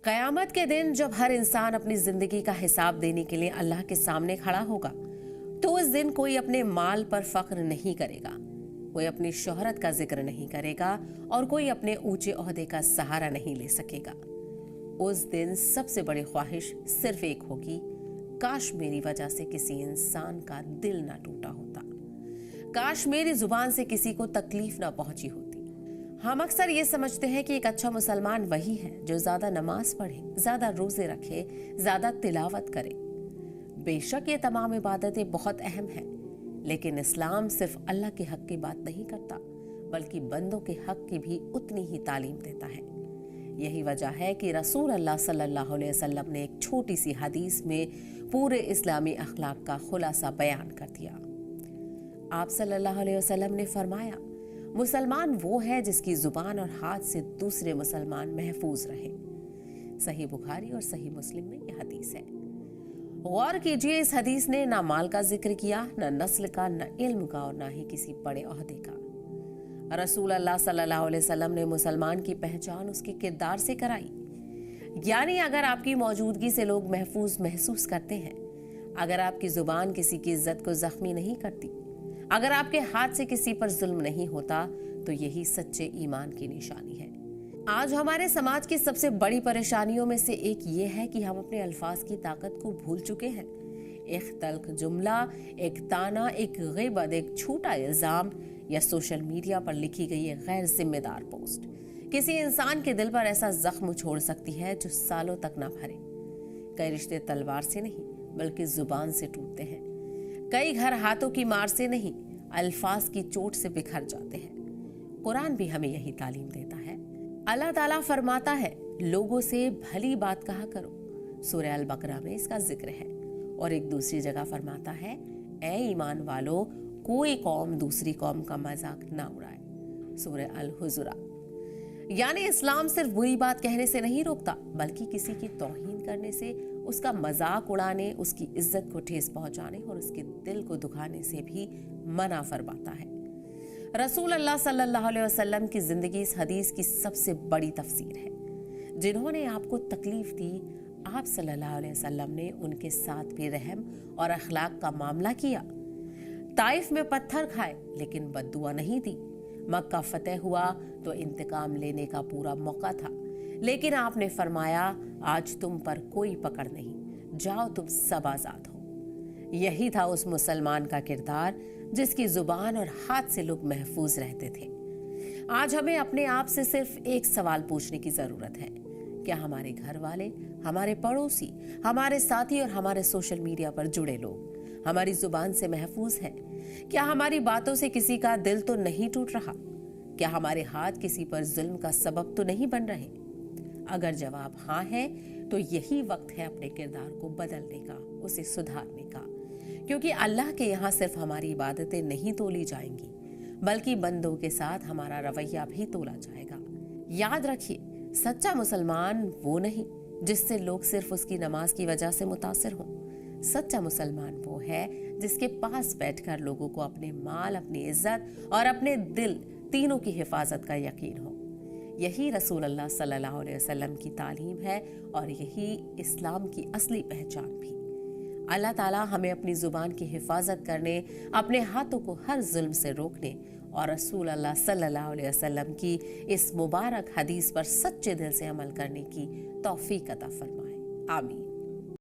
क़यामत के दिन जब हर इंसान अपनी जिंदगी का हिसाब देने के लिए अल्लाह के सामने खड़ा होगा, तो उस दिन कोई अपने माल पर फख्र नहीं करेगा, कोई अपनी शोहरत का जिक्र नहीं करेगा और कोई अपने ऊंचे ओहदे का सहारा नहीं ले सकेगा। उस दिन सबसे बड़ी ख्वाहिश सिर्फ एक होगी, काश मेरी वजह से किसी इंसान का दिल ना टूटा होता, काश मेरी जुबान से किसी को तकलीफ ना पहुंची होती। हम अक्सर ये समझते हैं कि एक अच्छा मुसलमान वही है जो ज्यादा नमाज पढ़े, ज्यादा रोजे रखे, ज्यादा तिलावत करे। बेशक ये तमाम इबादतें बहुत अहम हैं, लेकिन इस्लाम सिर्फ अल्लाह के हक की बात नहीं करता, बल्कि बंदों के हक की भी उतनी ही तालीम देता है। यही वजह है कि रसूल अल्लाह सल्लल्लाहु अलैहि वसल्लम ने एक छोटी सी हदीस में पूरे इस्लामी अखलाक का खुलासा बयान कर दिया। आप सल्लल्लाहु अलैहि वसल्लम ने फरमाया, मुसलमान वो है जिसकी जुबान और हाथ से दूसरे मुसलमान महफूज रहे। सही बुखारी और सही मुस्लिम में यह हदीस है। गौर कीजिए, इस हदीस ने ना माल का जिक्र किया, ना नस्ल का, ना इल्म का और ना ही किसी बड़े ओहदे का। रसूल अल्लाह सल्लल्लाहु अलैहि वसल्लम ने मुसलमान की पहचान उसके किरदार से कराई। यानी अगर आपकी मौजूदगी से लोग महफूज महसूस करते हैं, अगर आपकी जुबान किसी की इज्जत को जख्मी नहीं करती, अगर आपके हाथ से किसी पर जुल्म नहीं होता, तो यही सच्चे ईमान की निशानी है। आज हमारे समाज की सबसे बड़ी परेशानियों में से एक ये है कि हम अपने अल्फाज की ताकत को भूल चुके हैं। एक तल्ख जुमला, एक ताना, एक ग़ीबत, एक झूठा इल्जाम या सोशल मीडिया पर लिखी गई एक गैर जिम्मेदार पोस्ट किसी इंसान के दिल पर ऐसा जख्म छोड़ सकती है जो सालों तक ना भरे। कई रिश्ते तलवार से नहीं बल्कि जुबान से टूटते हैं। कई घर हाथों की मार से नहीं, अल्फाज की चोट से बिखर जाते हैं। कुरान भी हमें यही तालीम देता है। अल्लाह ताला फरमाता है, लोगों से भली बात कहा करो। सूरह अल बकरा में इसका जिक्र है। और एक दूसरी जगह फरमाता है, ए ईमान वालों, कोई कौम दूसरी कौम का मजाक ना उड़ाए। सूरह अल हुजुरात। यानी इस्लाम सिर्फ बुरी बात कहने से नहीं रोकता, बल्कि किसी की तौहीन करने से, उसका मजाक उड़ाने, उसकी इज्जत को ठेस पहुंचाने और उसके दिल को दुखाने से भी मना फरमाता है। रसूल अल्लाह सल्लल्लाहु अलैहि वसल्लम की जिंदगी इस हदीस की सबसे बड़ी तफसीर है। जिन्होंने आपको तकलीफ दी, आप सल्लल्लाहु अलैहि वसल्लम ने उनके साथ भी रहम और अखलाक का मामला किया। ताइफ में पत्थर खाए लेकिन बद्दुआ नहीं दी। मक्का फतेह हुआ तो इंतकाम लेने का पूरा मौका था, लेकिन आपने फरमाया, आज तुम पर कोई पकड़ नहीं, जाओ तुम सब आजाद हो। यही था उस मुसलमान का किरदार जिसकी जुबान और हाथ से लोग महफूज रहते थे। आज हमें अपने आप से सिर्फ एक सवाल पूछने की जरूरत है, क्या हमारे घर वाले, हमारे पड़ोसी, हमारे साथी और हमारे सोशल मीडिया पर जुड़े लोग हमारी जुबान से महफूज हैं? क्या हमारी बातों से किसी का दिल तो नहीं टूट रहा? क्या हमारे हाथ किसी पर जुल्म का सबब तो नहीं बन रहे? अगर जवाब हाँ है, तो यही वक्त है अपने किरदार को बदलने का, उसे सुधारने का, क्योंकि अल्लाह के यहाँ सिर्फ हमारी इबादतें नहीं तोली जाएंगी, बल्कि बंदों के साथ हमारा रवैया भी तोला जाएगा। याद रखिए, सच्चा मुसलमान वो नहीं जिससे लोग सिर्फ उसकी नमाज की वजह से मुतासिर हों। सच्चा मुसलमान वो है जिसके पास बैठकर लोगों को अपने माल, अपनी इज्जत और अपने दिल तीनों की हिफाजत का यकीन हो। यही रसूल अल्लाह सल्लल्लाहु अलैहि वसल्लम की तालीम है और यही इस्लाम की असली पहचान भी। अल्लाह ताला हमें अपनी जुबान की हिफाजत करने, अपने हाथों को हर जुल्म से रोकने और रसूल अल्लाह सल्लल्लाहु अलैहि वसल्लम की इस मुबारक हदीस पर सच्चे दिल से अमल करने की तौफीक अता फरमाए। आमीन।